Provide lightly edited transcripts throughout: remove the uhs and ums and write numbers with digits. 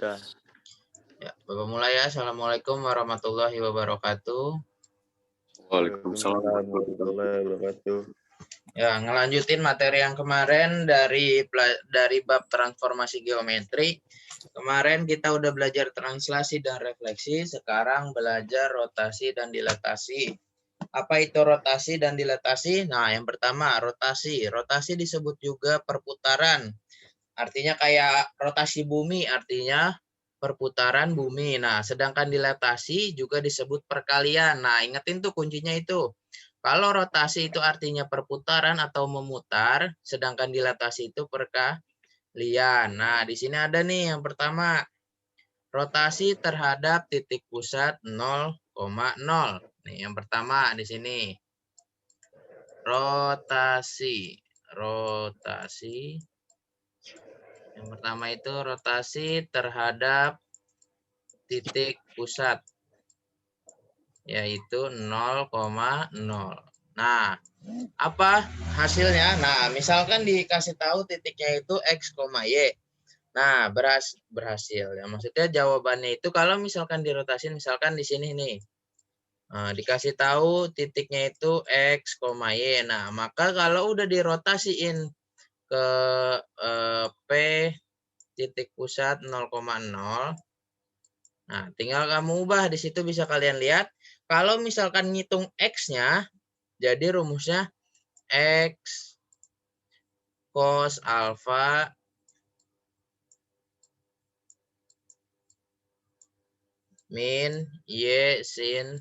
Udah. Ya, Bapak mulai ya. Assalamualaikum warahmatullahi wabarakatuh. Waalaikumsalam warahmatullahi wabarakatuh. Ya, ngelanjutin materi yang kemarin dari bab transformasi geometri. Kemarin kita udah belajar translasi dan refleksi, sekarang belajar rotasi dan dilatasi. Apa itu rotasi dan dilatasi? Nah, yang pertama rotasi. Rotasi disebut juga perputaran. Artinya kayak rotasi bumi, artinya perputaran bumi. Nah, sedangkan dilatasi juga disebut perkalian. Nah, ingetin tuh kuncinya itu. Kalau rotasi itu artinya perputaran atau memutar, sedangkan dilatasi itu perkalian. Nah, di sini ada nih yang pertama, rotasi terhadap titik pusat 0,0. Nih, yang pertama di sini. Rotasi. Yang pertama itu rotasi terhadap titik pusat, yaitu 0,0. Nah, apa hasilnya? Nah, misalkan dikasih tahu titiknya itu X, Y. Nah, berhasil. Ya, maksudnya jawabannya itu kalau misalkan dirotasin, misalkan di sini nih. Nah, dikasih tahu titiknya itu X, Y. Nah, maka kalau udah dirotasiin ke P titik pusat 0,0. Nah, tinggal kamu ubah. Di situ bisa kalian lihat. Kalau misalkan ngitung X-nya, jadi rumusnya X cos alfa min Y sin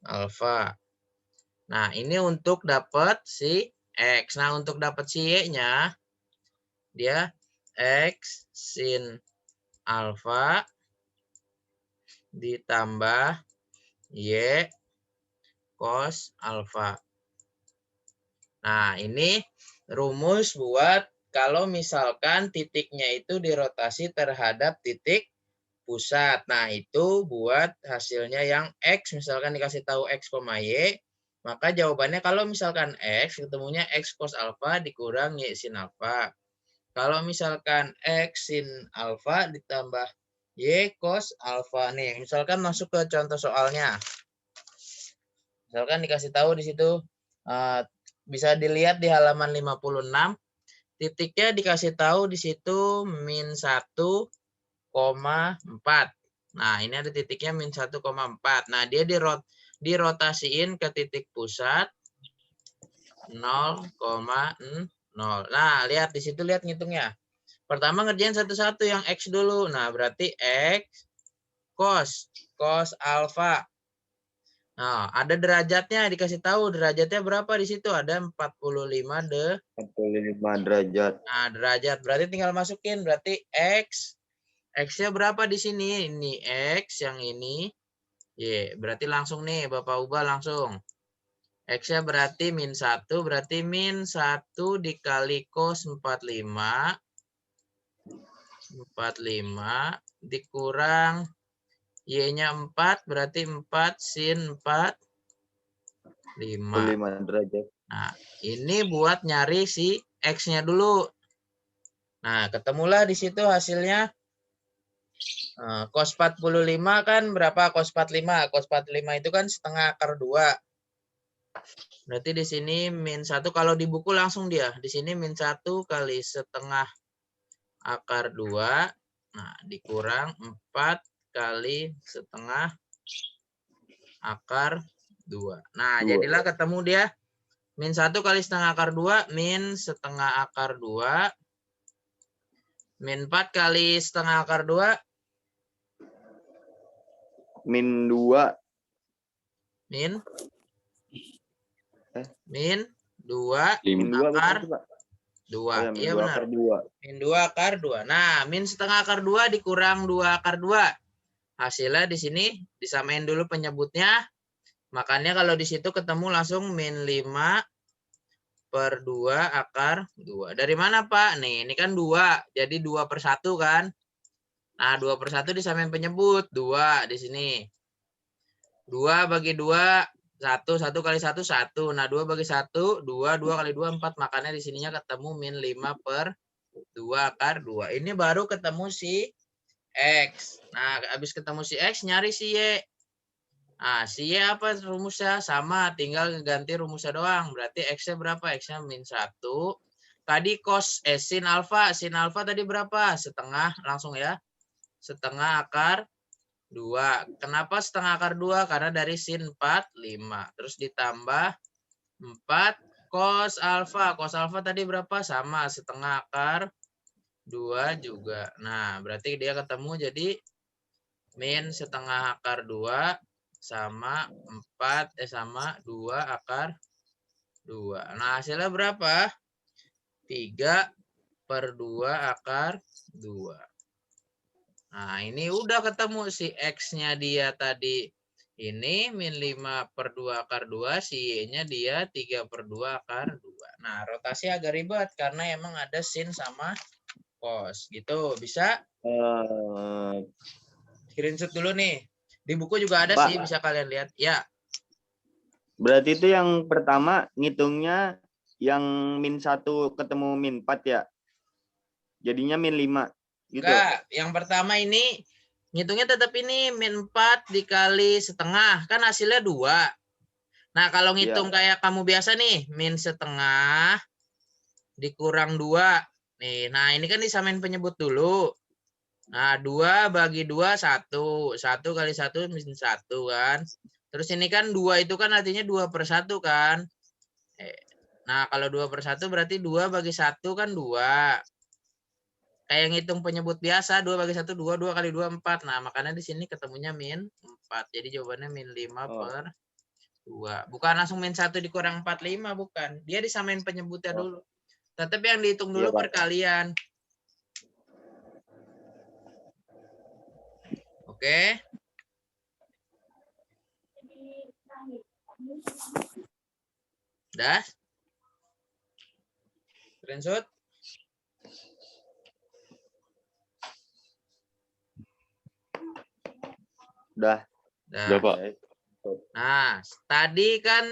alfa. Nah, ini untuk dapat si X. Nah, untuk dapat si Y-nya, dia X sin alfa ditambah Y cos alfa. Nah, ini rumus buat kalau misalkan titiknya itu dirotasi terhadap titik pusat. Nah, itu buat hasilnya yang X, misalkan dikasih tahu X, Y, maka jawabannya kalau misalkan X, ketemunya X cos alfa dikurang Y sin alfa. Kalau misalkan X sin alfa ditambah Y cos alfa. Nih, misalkan masuk ke contoh soalnya. Misalkan dikasih tahu di situ, bisa dilihat di halaman 56, titiknya dikasih tahu di situ min 1,4. Nah, ini ada titiknya min 1,4. Nah, dia dirotasiin ke titik pusat 0,0. Nah, lihat di situ, lihat ngitungnya. Pertama ngerjain satu-satu yang X dulu. Nah, berarti X cos alfa. Nah, ada derajatnya, dikasih tahu derajatnya berapa di situ. Ada 45 derajat. Nah, derajat. Berarti tinggal masukin. Berarti X. X-nya berapa di sini? Ini X, yang ini Y. Berarti langsung nih, Bapak ubah langsung. X-nya berarti min 1. Berarti min 1 dikali cos 45. 45 dikurang Y-nya 4. Berarti 4 sin 4. 5 derajat. Nah, ini buat nyari si X-nya dulu. Nah, ketemulah di situ hasilnya. Cos 45 kan berapa cos 45? Cos 45 itu kan setengah akar 2. Berarti di sini min 1. Kalau di buku langsung dia. Di sini min 1 kali setengah akar 2. Nah, dikurang 4 kali setengah akar 2. Nah, jadilah ketemu dia. Min 1 kali setengah akar 2, min setengah akar 2. Min 4 kali setengah akar 2. Min 2. Min 2 akar 2. Iya benar. Min 2 akar 2. Nah, min setengah akar 2 dikurang 2 akar 2. Hasilnya di sini disamain dulu penyebutnya. Makanya kalau di situ ketemu langsung min 5 per 2 akar 2. Dari mana, Pak? Nih, ini kan 2. Jadi 2 per 1 kan? Nah, 2 per 1 disamain penyebut. 2 di sini. 2 bagi 2, 1. 1 kali 1, 1. Nah, 2 bagi 1, 2. 2 kali 2, 4. Makanya di sininya ketemu min 5 per 2 akar 2. Ini baru ketemu si X. Nah, habis ketemu si X, nyari si Y. Nah, si Y apa rumusnya? Sama, tinggal ganti rumusnya doang. Berarti X-nya berapa? X-nya min 1. Tadi sin alfa. Sin alfa tadi berapa? Setengah, langsung ya. Setengah akar 2. Kenapa setengah akar 2? Karena dari sin 4, 5. Terus ditambah 4 cos alfa. Cos alfa tadi berapa? Sama, setengah akar 2 juga. Nah, berarti dia ketemu jadi min setengah akar 2 sama 2 akar 2. Nah, hasilnya berapa? 3/2 akar 2. Nah, ini udah ketemu si X-nya dia tadi. Ini min 5/2 akar 2, si Y-nya dia 3/2 akar 2. Nah, rotasi agak ribet karena emang ada sin sama cos. Gitu, bisa? Screenshot dulu nih. Di buku juga ada Pak, sih, bisa kalian lihat. Ya, berarti itu yang pertama ngitungnya yang min 1 ketemu min 4 ya? Jadinya min 5 gitu. enggak. Yang pertama ini ngitungnya tetap ini min 4 dikali setengah. Kan hasilnya 2. Nah, kalau ngitung kayak kamu biasa nih, min setengah dikurang 2. Nih, nah ini kan disamain penyebut dulu. Nah, 2 bagi 2, 1. 1 kali 1 min 1 kan. Terus ini kan 2 itu kan artinya 2/1 kan. Nah, kalau 2/1 berarti 2 bagi 1 kan 2. Kayak ngitung penyebut biasa, 2 bagi 1, 2, 2 kali 2, 4. Nah, makanya di sini ketemunya min 4. Jadi jawabannya min 5/2. Bukan langsung min 1 dikurang 4, 5, bukan. Dia disamain penyebutnya dulu. Tetap yang dihitung dulu perkalian. Oke. Dah? Screenshot? Udah. Dah. Pak. Nah, tadi kan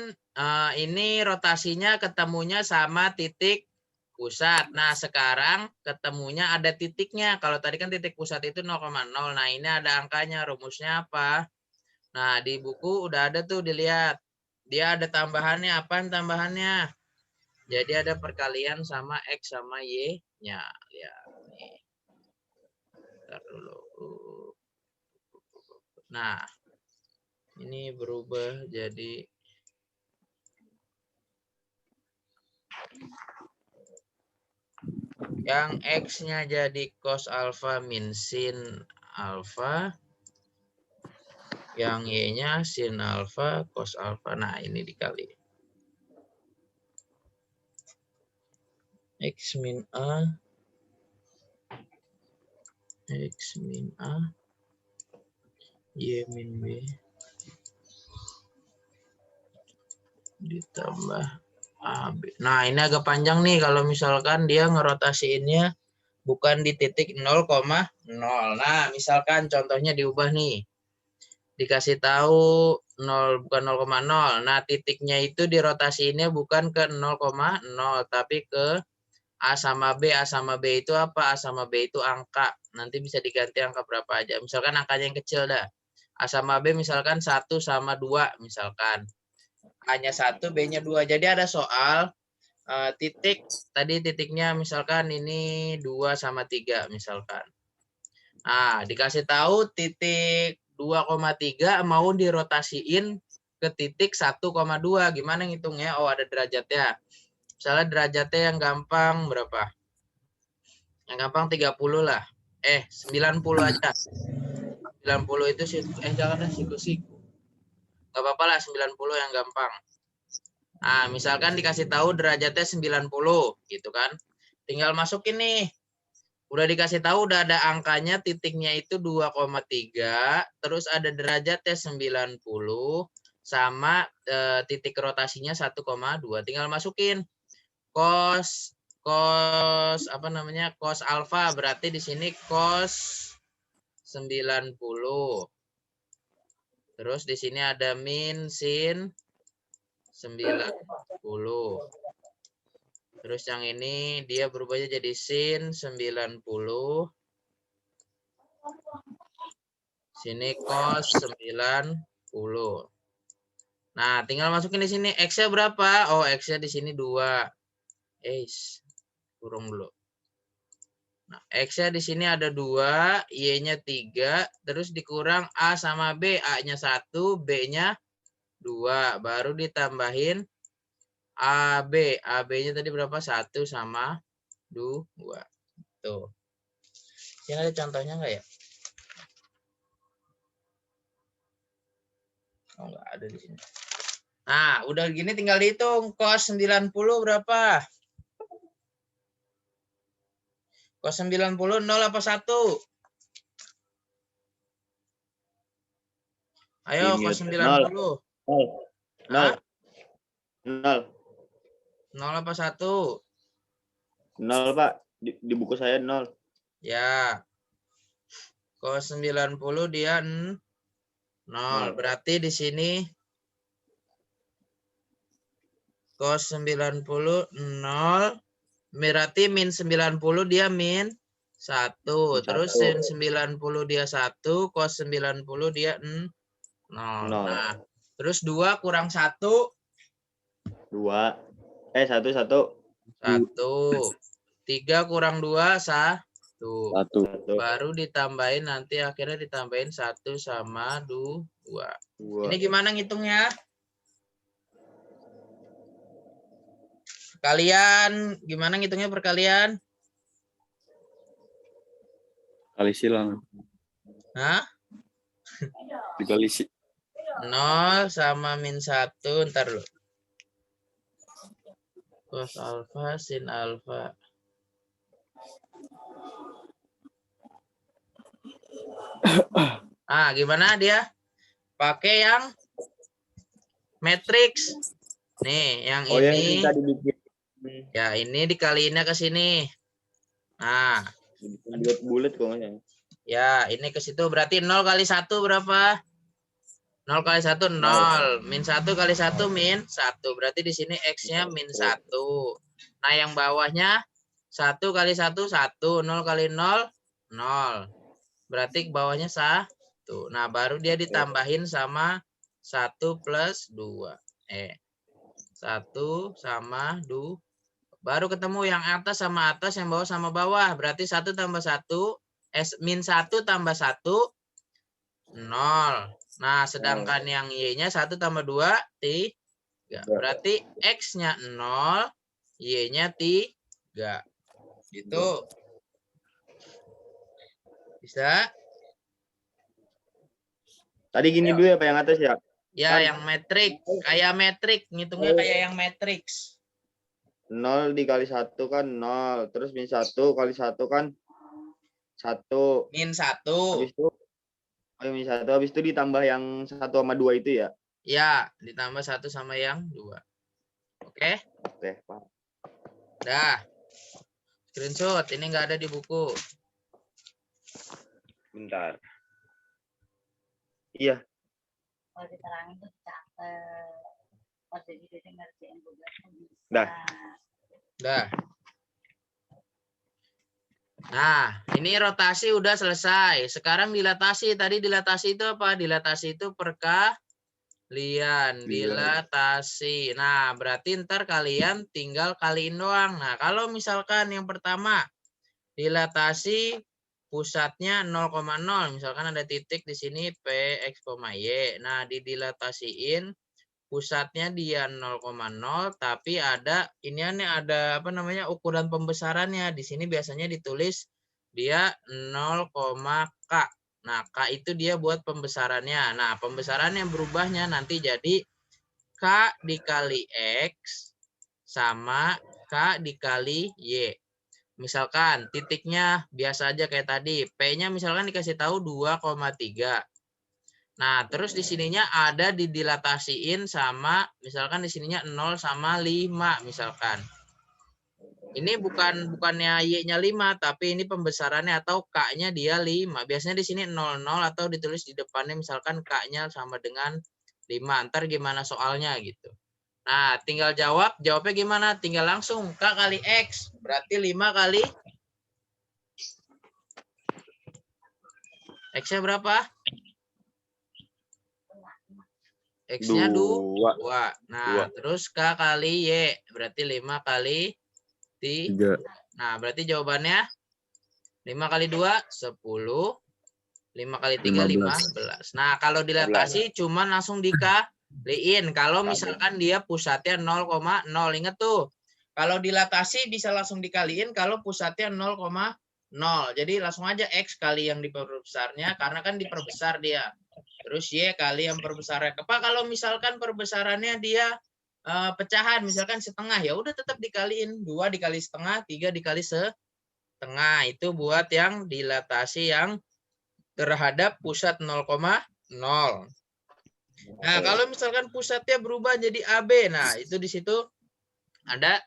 ini rotasinya ketemunya sama titik pusat. Nah, sekarang ketemunya ada titiknya. Kalau tadi kan titik pusat itu 0,0. Nah, ini ada angkanya. Rumusnya apa? Nah, di buku udah ada tuh dilihat. Dia ada tambahannya. Apaan tambahannya? Jadi ada perkalian sama X sama Y-nya. Lihat nih. Bentar dulu. Nah, ini berubah jadi yang X-nya jadi cos alfa min sin alfa. Yang Y-nya sin alfa cos alfa. Nah, ini dikali. X min A. X min A. Y min B. Ditambah AB. Nah, ini agak panjang nih kalau misalkan dia ngerotasiinnya bukan di titik 0,0. Nah, misalkan contohnya diubah nih. Dikasih tahu 0 bukan 0,0. Nah, titiknya itu dirotasiinnya bukan ke 0,0 tapi ke A sama B. A sama B itu apa? A sama B itu angka. Nanti bisa diganti angka berapa aja. Misalkan angkanya yang kecil dah. A sama B misalkan 1 sama 2 misalkan. A-nya 1, B-nya 2. Jadi ada soal titik. Tadi titiknya misalkan ini 2 sama 3 misalkan. Nah, dikasih tahu titik 2,3 mau dirotasiin ke titik 1,2. Gimana ngitungnya? Oh, ada derajatnya. Misalnya derajatnya yang gampang berapa? Yang gampang 30 lah. 90 aja. 90 itu jangan siku-siku. Gak apa-apa lah 90 yang gampang. Nah, misalkan dikasih tahu derajatnya 90 gitu kan. Tinggal masukin nih. Udah dikasih tahu udah ada angkanya, titiknya itu 2,3, terus ada derajatnya 90 sama titik rotasinya 1,2. Tinggal masukin cos apa namanya? Cos alfa berarti di sini cos 90. Terus di sini ada min sin 90. Terus yang ini dia berubahnya jadi sin 90. Sini cos 90. Nah, tinggal masukin di sini X-nya berapa? Oh, X-nya di sini 2. Kurung dulu. Nah, X-nya di sini ada 2, Y-nya 3, terus dikurang A sama B, A-nya 1, B-nya 2, baru ditambahin AB. AB-nya tadi berapa? 1 sama 2. Tuh. Ini ada contohnya nggak ya? Oh, nggak ada di sini. Nah, udah gini tinggal dihitung. Cos 90 berapa? Cos 90 0 apa 1? Ayo, Ini cos 0. 90. 0. Hah? 0. 0 apa 1? 0, Pak. Di buku saya 0. Ya. Cos 90 dia 0. Berarti di sini cos 90 0. Berarti min 90 dia min 1. Terus sin 90 dia 1. Cos 90 dia 0. Nah, terus 2 kurang 1. 2. 1. 1. 1. 3 kurang 2, 1. 1. Baru ditambahin nanti akhirnya ditambahin 1 sama 2. 2. Ini gimana ngitungnya? Kalian gimana ngitungnya perkalian? Kali silang. Hah? Dikali si. 0 sama min 1. Ntar dulu. Cos alfa sin alfa. Gimana dia? Pakai yang matriks. Nih, yang ini. Yang dibikin. Ya, ini dikaliinnya ke sini. Nah. Bulat kok ya. Ya, ini ke situ berarti 0 kali 1 berapa? 0 kali 1 0. Min 1 kali 1 min 1. Berarti di sini X-nya min 1. Nah, yang bawahnya 1 kali 1 1. 0 kali 0 0. Berarti bawahnya 1. Nah, baru dia ditambahin sama 1 plus 2. 1 sama 2. Baru ketemu yang atas sama atas, yang bawah sama bawah. Berarti 1 tambah 1. Min 1 tambah 1. 0. Nah, sedangkan yang Y-nya 1 tambah 2. 3. Berarti X-nya 0. Y-nya 3. Gitu. Bisa? Tadi gini dulu ya Pak yang atas ya? Ya, yang metrik. Kayak metrik. Ngitungnya kayak yang matriks. 0 dikali 1 kan 0. Terus min 1 kali 1 kan 1. Min 1. Habis itu min 1. Habis itu ditambah yang 1 sama 2 itu ya? Ya, ditambah 1 sama yang 2. Oke? Oke, Pak. Dah. Screenshot. Ini nggak ada di buku. Bentar. Iya. Kalau diterangin tuh cakep. Pas jadi ngerjain tugas bisa. Dah. Nah, ini rotasi udah selesai. Sekarang dilatasi. Tadi dilatasi itu apa? Dilatasi itu perkalian. Dilatasi. Nah, berarti ntar kalian tinggal kaliin doang. Nah, kalau misalkan yang pertama dilatasi pusatnya 0,0. Misalkan ada titik di sini P, X, Y. Nah, didilatasiin pusatnya dia 0,0, tapi ada ada apa namanya ukuran pembesarannya. Di sini biasanya ditulis dia 0, K. Nah, K itu dia buat pembesarannya. Nah, pembesaran yang berubahnya nanti jadi K dikali X sama K dikali Y. Misalkan titiknya biasa aja kayak tadi. P-nya misalkan dikasih tahu 2,3. Nah, terus di sininya ada didilatasiin sama, misalkan di sininya 0 sama 5 misalkan. Ini bukannya Y-nya 5, tapi ini pembesarannya atau K-nya dia 5. Biasanya di sini 00 atau ditulis di depannya misalkan K-nya sama dengan 5. Ntar gimana soalnya gitu. Nah, tinggal jawabnya gimana? Tinggal langsung K kali X, berarti 5 kali X-nya berapa? X-nya 2. Dua. Nah, terus K kali Y, berarti 5 kali T. 3. Nah, berarti jawabannya 5 kali 2, 10. 5 kali 3, 15. Nah, kalau dilatasi cuman langsung dikaliin. Kalau misalkan dia pusatnya 0,0. Ingat tuh. Kalau dilatasi bisa langsung dikaliin kalau pusatnya 0,0. Jadi langsung aja X kali yang diperbesarnya, karena kan diperbesar dia. Terus Y kali yang perbesarnya. Kalau misalkan perbesarannya dia pecahan, misalkan setengah, ya udah tetap dikaliin. 2 dikali setengah, 3 dikali setengah. Itu buat yang dilatasi yang terhadap pusat 0,0. Nah, kalau misalkan pusatnya berubah jadi AB, nah itu di situ ada.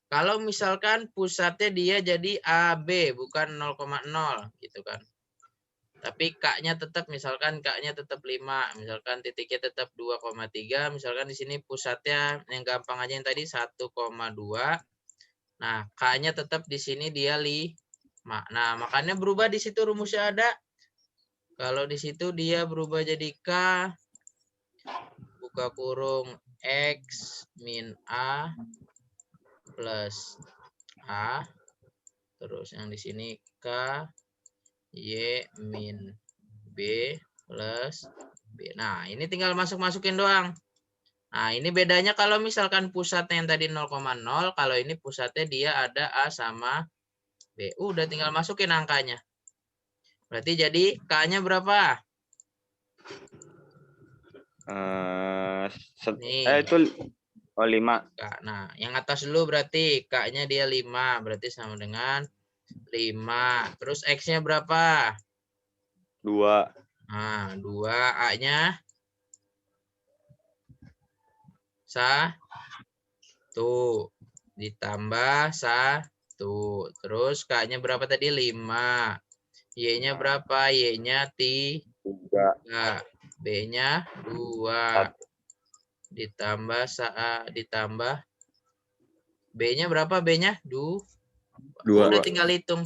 Kalau misalkan pusatnya dia jadi AB bukan 0,0 gitu kan. Tapi K-nya tetap, misalkan K-nya tetap 5, misalkan titiknya tetap 2,3, misalkan di sini pusatnya yang gampang aja yang tadi 1,2. Nah, K-nya tetap di sini dia 5. Nah, makanya berubah di situ rumusnya ada. Kalau di situ dia berubah jadi K buka kurung X min A plus A. Terus yang di sini K Y min B plus B. Nah, ini tinggal masukin doang. Nah, ini bedanya kalau misalkan pusatnya yang tadi 0,0, kalau ini pusatnya dia ada A sama B. Udah tinggal masukin angkanya. Berarti jadi K-nya berapa? Nih. Itu 5. Nah, yang atas dulu berarti K-nya dia 5. Berarti sama dengan 5. Terus X-nya berapa? 2. Nah, 2. A-nya 1. Ditambah 1. Terus K-nya berapa tadi? 5. Y-nya berapa? Y-nya 3. B-nya 2. Ditambah B-nya berapa? B-nya 2. Udah tinggal hitung.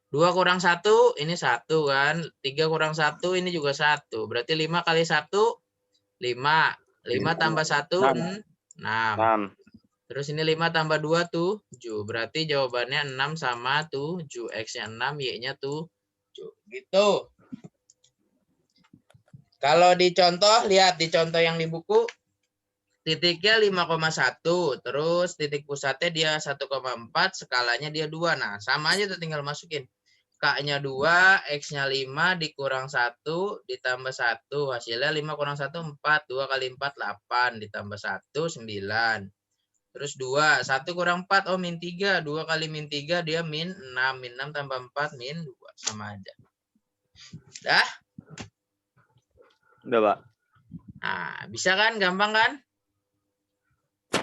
2 kurang 1, ini 1 kan. 3 kurang 1, ini juga 1. Berarti 5 kali 1, 5. 5 tambah 1, 6. Terus ini 5 tambah 2, 7. Berarti jawabannya 6 sama 7. X-nya 6, Y-nya 7. Gitu. Kalau di contoh, lihat di contoh yang di buku, titiknya 5,1. Terus titik pusatnya dia 1,4. Skalanya dia 2. Nah, sama aja tuh tinggal masukin. K-nya 2, X-nya 5, dikurang 1, ditambah 1. Hasilnya 5 kurang 1, 4. 2 kali 4, 8. Ditambah 1, 9. Terus 2. 1 kurang 4, oh min 3. 2 kali min 3, dia min 6. Min 6 tambah 4, min 2. Sama aja. Dah? Udah, Pak. Nah, bisa kan? Gampang kan?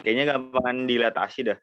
Kayaknya gampangan dilatasi dah.